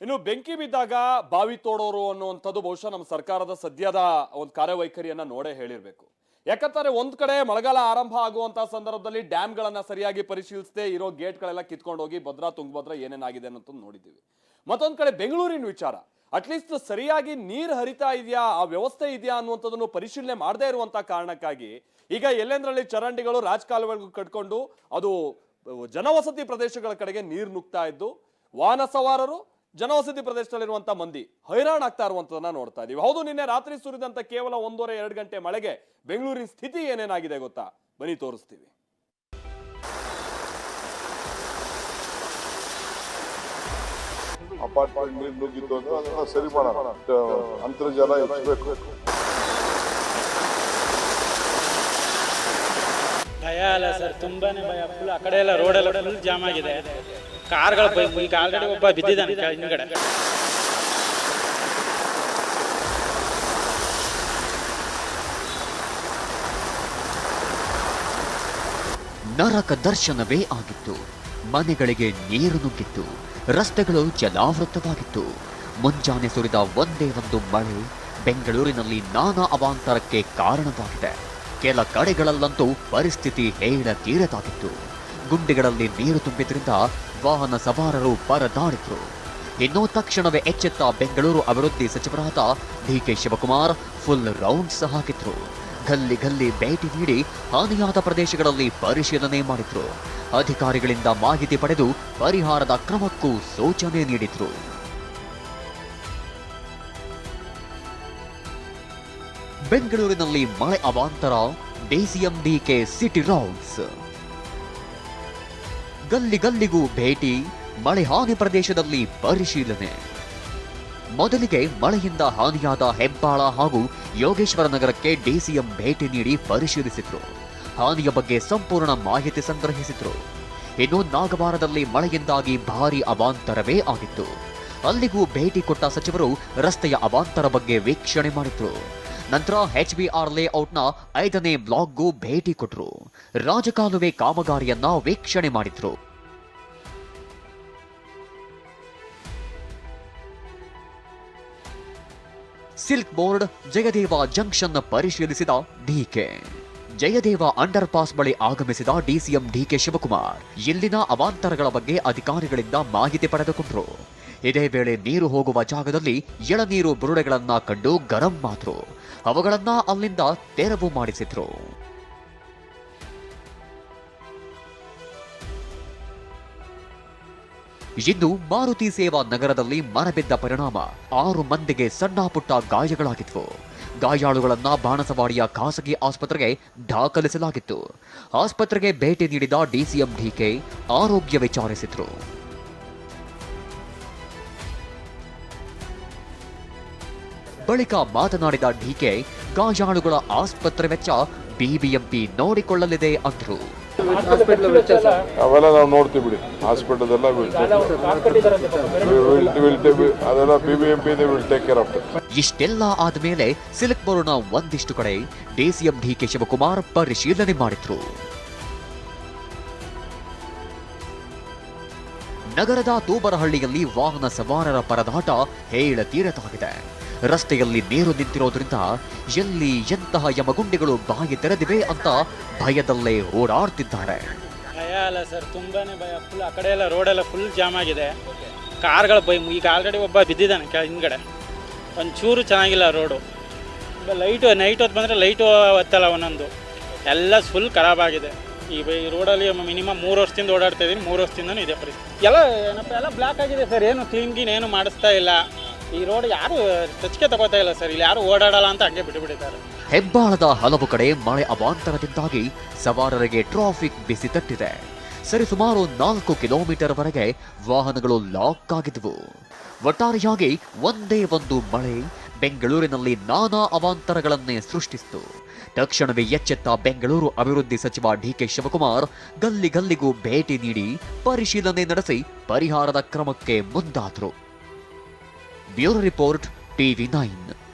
ಇನ್ನು ಬೆಂಕಿ ಬಿದ್ದಾಗ ಬಾವಿ ತೋಡೋರು ಅನ್ನುವಂಥದ್ದು ಬಹುಶಃ ನಮ್ಮ ಸರ್ಕಾರದ ಸದ್ಯದ ಒಂದು ಕಾರ್ಯವೈಖರಿಯನ್ನ ನೋಡೇ ಹೇಳಿರ್ಬೇಕು. ಯಾಕಂತಾರೆ ಒಂದ್ ಕಡೆ ಮಳೆಗಾಲ ಆರಂಭ ಆಗುವಂತಹ ಸಂದರ್ಭದಲ್ಲಿ ಡ್ಯಾಮ್ಗಳನ್ನ ಸರಿಯಾಗಿ ಪರಿಶೀಲಿಸದೆ ಇರೋ ಗೇಟ್ಗಳೆಲ್ಲ ಕಿತ್ಕೊಂಡು ಹೋಗಿ ಭದ್ರಾ ತುಂಗಭದ್ರಾ ಏನೇನಾಗಿದೆ ಅನ್ನೋದು ನೋಡಿದ್ದೀವಿ. ಮತ್ತೊಂದ್ ಕಡೆ ಬೆಂಗಳೂರಿನ ವಿಚಾರ, ಅಟ್ಲೀಸ್ಟ್ ಸರಿಯಾಗಿ ನೀರು ಹರಿತಾ ಇದೆಯಾ, ಆ ವ್ಯವಸ್ಥೆ ಇದೆಯಾ ಅನ್ನುವಂಥದ್ದನ್ನು ಪರಿಶೀಲನೆ ಮಾಡದೇ ಇರುವಂತಹ ಕಾರಣಕ್ಕಾಗಿ ಈಗ ಎಲ್ಲೆಂದ್ರಲ್ಲಿ ಚರಂಡಿಗಳು ರಾಜಕಾಲುವೆಗಳು ಕಟ್ಕೊಂಡು ಅದು ಜನವಸತಿ ಪ್ರದೇಶಗಳ ಕಡೆಗೆ ನೀರು ನುಗ್ತಾ ಇದ್ದು ವಾಹನ ಸವಾರರು ಜನವಸತಿ ಪ್ರದೇಶದಲ್ಲಿರುವಂತಹ ಮಂದಿ ಹೈರಾಣಾಗ್ತಾ ಇರುವಂತದನ್ನ ನೋಡ್ತಾ ಇದೀವಿ. ಹೌದು, ನಿನ್ನೆ ರಾತ್ರಿ ಸುರಿದಂತ ಕೇವಲ 1.5-2 ಗಂಟೆ ಮಳೆಗೆ ಬೆಂಗಳೂರಿನ ಸ್ಥಿತಿ ಏನೇನಾಗಿದೆ ಗೊತ್ತಾ? ಬನ್ನಿ ತೋರಿಸ್ತೀವಿ. ಅಪಾರ್ಟ್ಮೆಂಟ್ ನೀರು ನುಗ್ಗಿದ್ದು ಅದನ್ನ ಸರಿ ಮಾಡೋಣ, ಅಂತರ್ಜಲ ಹೆಚ್ಚಬೇಕು. ಭಯ ಅಲ್ಲ ಸರ್, ತುಂಬಾನೇ ಭಯ. ಫುಲ್ ಆ ಕಡೆ ಎಲ್ಲ ರೋಡ್ ಎಲ್ಲ ಫುಲ್ ಜಾಮ್ ಆಗಿದೆ. ಕಾರ್ಗಳು ಈಗ ಆಲ್ರೆಡಿ ಒಬ್ಬ ಬಿದ್ದಿದ್ದಾನೆ ಹಿಂದ್ಗಡೆ. ನರಕ ದರ್ಶನವೇ ಆಗಿತ್ತು. ಮನೆಗಳಿಗೆ ನೀರು ನುಗ್ಗಿತ್ತು, ರಸ್ತೆಗಳು ಜಲಾವೃತವಾಗಿತ್ತು. ಮುಂಜಾನೆ ಸುರಿದ ಒಂದೇ ಒಂದು ಮಳೆ ಬೆಂಗಳೂರಿನಲ್ಲಿ ನಾನಾ ಅವಾಂತರಕ್ಕೆ ಕಾರಣವಾಗಿದೆ. ಕೆಲ ಕಡೆಗಳಲ್ಲಂತೂ ಪರಿಸ್ಥಿತಿ ಹೇಳತೀರದಾಗಿತ್ತು. ಗುಂಡಿಗಳಲ್ಲಿ ನೀರು ತುಂಬಿದ್ರಿಂದ ವಾಹನ ಸವಾರರು ಪರದಾಡಿದ್ರು. ಇನ್ನು ತಕ್ಷಣವೇ ಎಚ್ಚೆತ್ತ ಬೆಂಗಳೂರು ಅಭಿವೃದ್ಧಿ ಸಚಿವರಾದ ಡಿಕೆ ಶಿವಕುಮಾರ್ ಫುಲ್ ರೌಂಡ್ಸ್ ಹಾಕಿದ್ರು. ಗಲ್ಲಿ ಗಲ್ಲಿ ಭೇಟಿ ನೀಡಿ ಹಾನಿಯಾದ ಪ್ರದೇಶಗಳಲ್ಲಿ ಪರಿಶೀಲನೆ ಮಾಡಿದ್ರು. ಅಧಿಕಾರಿಗಳಿಂದ ಮಾಹಿತಿ ಪಡೆದು ಪರಿಹಾರದ ಕ್ರಮಕ್ಕೂ ಸೂಚನೆ ನೀಡಿದ್ರು. ಬೆಂಗಳೂರಿನಲ್ಲಿ ಮಳೆ ಅವಾಂತರ, ಡಿಸಿಎಂ ಡಿಕೆ ಸಿಟಿ ರೌಂಡ್ಸ್. ಗಲ್ಲಿ ಗಲ್ಲಿಗೂ ಭೇಟಿ, ಮಳೆ ಹಾನಿ ಪ್ರದೇಶದಲ್ಲಿ ಪರಿಶೀಲನೆ. ಮೊದಲಿಗೆ ಮಳೆಯಿಂದ ಹಾನಿಯಾದ ಹೆಬ್ಬಾಳ ಹಾಗೂ ಯೋಗೇಶ್ವರ ನಗರಕ್ಕೆ ಡಿಸಿಎಂ ಭೇಟಿ ನೀಡಿ ಪರಿಶೀಲಿಸಿದ್ರು. ಹಾನಿಯ ಬಗ್ಗೆ ಸಂಪೂರ್ಣ ಮಾಹಿತಿ ಸಂಗ್ರಹಿಸಿದ್ರು. ಇನ್ನು ನಾಗವಾರದಲ್ಲಿ ಮಳೆಯಿಂದಾಗಿ ಭಾರೀ ಅವಾಂತರವೇ ಆಗಿತ್ತು. ಅಲ್ಲಿಗೂ ಭೇಟಿ ಕೊಟ್ಟ ಸಚಿವರು ರಸ್ತೆಯ ಅವಾಂತರ ಬಗ್ಗೆ ವೀಕ್ಷಣೆ ಮಾಡಿದ್ರು. ನಂತರ HBR ಲೇಔಟ್ನ 5ನೇ ಬ್ಲಾಕ್ಗೂ ಭೇಟಿ ಕೊಟ್ಟರು. ರಾಜಕಾಲುವೆ ಕಾಮಗಾರಿಯನ್ನ ವೀಕ್ಷಣೆ ಮಾಡಿದ್ರು. ಸಿಲ್ಕ್ ಬೋರ್ಡ್ ಜಯದೇವ ಜಂಕ್ಷನ್ ಪರಿಶೀಲಿಸಿದ ಡಿಕೆ. ಜಯದೇವ ಅಂಡರ್ ಪಾಸ್ ಬಳಿ ಆಗಮಿಸಿದ ಡಿಸಿಎಂ ಡಿಕೆ ಶಿವಕುಮಾರ್ ಇಲ್ಲಿನ ಅವಾಂತರಗಳ ಬಗ್ಗೆ ಅಧಿಕಾರಿಗಳಿಂದ ಮಾಹಿತಿ ಪಡೆದುಕೊಂಡರು. ಇದೇ ವೇಳೆ ನೀರು ಹೋಗುವ ಜಾಗದಲ್ಲಿ ಎಳನೀರು ಬುರುಡೆಗಳನ್ನ ಕಂಡು ಗರಂ ಆದ್ರು. ಅವುಗಳನ್ನ ಅಲ್ಲಿಂದ ತೆರವು ಮಾಡಿಸಿದ್ರು. ಇನ್ನು ಮಾರುತಿ ಸೇವಾ ನಗರದಲ್ಲಿ ಮರ ಬಿದ್ದ ಪರಿಣಾಮ 6 ಮಂದಿಗೆ ಸಣ್ಣ ಪುಟ್ಟ ಗಾಯಗಳಾಗಿದ್ವು. ಗಾಯಾಳುಗಳನ್ನ ಬಾಣಸವಾಡಿಯ ಖಾಸಗಿ ಆಸ್ಪತ್ರೆಗೆ ದಾಖಲಿಸಲಾಗಿತ್ತು. ಆಸ್ಪತ್ರೆಗೆ ಭೇಟಿ ನೀಡಿದ ಡಿಸಿಎಂ ಡಿಕೆ ಆರೋಗ್ಯ ವಿಚಾರಿಸಿದ್ರು. ಬಳಿಕ ಮಾತನಾಡಿದ ಡಿಕೆ, ಗಾಯಾಳುಗಳ ಆಸ್ಪತ್ರೆ ವೆಚ್ಚ ಬಿಬಿಎಂಪಿ ನೋಡಿಕೊಳ್ಳಲಿದೆ ಅಂದ್ರು. ಅವೆಲ್ಲ ನಾವು ನೋಡ್ತೀವಿ ಬಿಡಿ, ಹಾಸ್ಪಿಟಲ್ ಎಲ್ಲ ಅದೆಲ್ಲ BBMP will take care of it. ಇಷ್ಟೆಲ್ಲ ಆದ್ಮೇಲೆ ಸಿಲ್ಕ್ ಬೋರ್ಡ್ನ ಒಂದಿಷ್ಟು ಕಡೆ ಡಿಸಿಎಂ ಡಿಕೆ ಶಿವಕುಮಾರ್ ಪರಿಶೀಲನೆ ಮಾಡಿದ್ರು. ನಗರದ ತೂಬರಹಳ್ಳಿಯಲ್ಲಿ ವಾಹನ ಸವಾರರ ಪರದಾಟ ಹೇಳತೀರದಾಗಿದೆ. ರಸ್ತೆಯಲ್ಲಿ ನೀರು ನಿಂತಿರೋದ್ರಿಂದ ಎಲ್ಲಿ ಎಂತಹ ಯಮಗುಂಡಿಗಳು ಬಾಯಿ ತೆರೆದಿವೆ ಅಂತ ಭಯದಲ್ಲೇ ಓಡಾಡ್ತಿದ್ದಾರೆ. ಭಯ ಅಲ್ಲ ಸರ್, ತುಂಬಾನೇ ಭಯ. ಫುಲ್ ಆ ಕಡೆ ಎಲ್ಲ ರೋಡ್ ಎಲ್ಲ ಫುಲ್ ಜಾಮ್ ಆಗಿದೆ. ಕಾರ್ಗಳು ಈಗ ಆಲ್ರೆಡಿ ಒಬ್ಬ ಬಿದ್ದಿದ್ದಾನೆ ಹಿಂದ್ಗಡೆ. ಒಂಚೂರು ಚೆನ್ನಾಗಿಲ್ಲ ರೋಡು. ಲೈಟು ನೈಟ್ ಹೊತ್ತು ಬಂದರೆ ಲೈಟು ಹೊತ್ತಲ್ಲ, ಒಂದೊಂದು ಎಲ್ಲ ಫುಲ್ ಖರಾಬ್ ಆಗಿದೆ. ಈ ರೋಡಲ್ಲಿ ಮಿನಿಮಮ್ 3 ವರ್ಷದಿಂದ ಓಡಾಡ್ತಾ ಇದ್ದೀನಿ. 3 ವರ್ಷದಿಂದನೂ ಇದೆ ಪರಿಸ್ಥಿತಿ. ಎಲ್ಲ ಬ್ಲಾಕ್ ಆಗಿದೆ ಸರ್. ಏನು ಕ್ಲೀನ್ ಏನು ಮಾಡಿಸ್ತಾ ಇಲ್ಲ. ಈ ರೋಡ್ ಯಾರು ಟಚ್ಗೆ ತಗೋತಾ ಇಲ್ಲ ಸರ್. ಇಲ್ಲಿ ಯಾರು ಓಡಾಡಲ್ಲ ಅಂತ ಹಂಗೆ ಬಿಟ್ಟುಬಿಟ್ಟಿದ್ದಾರೆ. ಹೆಬ್ಬಾಳದ ಹಲವು ಕಡೆ ಮಳೆ ಅವಾಂತರದಿಂದಾಗಿ ಸವಾರರಿಗೆ ಟ್ರಾಫಿಕ್ ಬಿಸಿ ತಟ್ಟಿದೆ. ಸರಿಸುಮಾರು 4 ಕಿಲೋಮೀಟರ್ ವರೆಗೆ ವಾಹನಗಳು ಲಾಕ್ ಆಗಿದ್ವು. ಒಟ್ಟಾರೆಯಾಗಿ ಒಂದೇ ಒಂದು ಮಳೆ ಬೆಂಗಳೂರಿನಲ್ಲಿ ನಾನಾ ಅವಾಂತರಗಳನ್ನೇ ಸೃಷ್ಟಿಸಿತು. ತಕ್ಷಣವೇ ಎಚ್ಚೆತ್ತ ಬೆಂಗಳೂರು ಅಭಿವೃದ್ಧಿ ಸಚಿವ ಡಿಕೆ ಶಿವಕುಮಾರ್ ಗಲ್ಲಿ ಗಲ್ಲಿಗೂ ಭೇಟಿ ನೀಡಿ ಪರಿಶೀಲನೆ ನಡೆಸಿ ಪರಿಹಾರದ ಕ್ರಮಕ್ಕೆ ಮುಂದಾದರು. Bureau report TV9.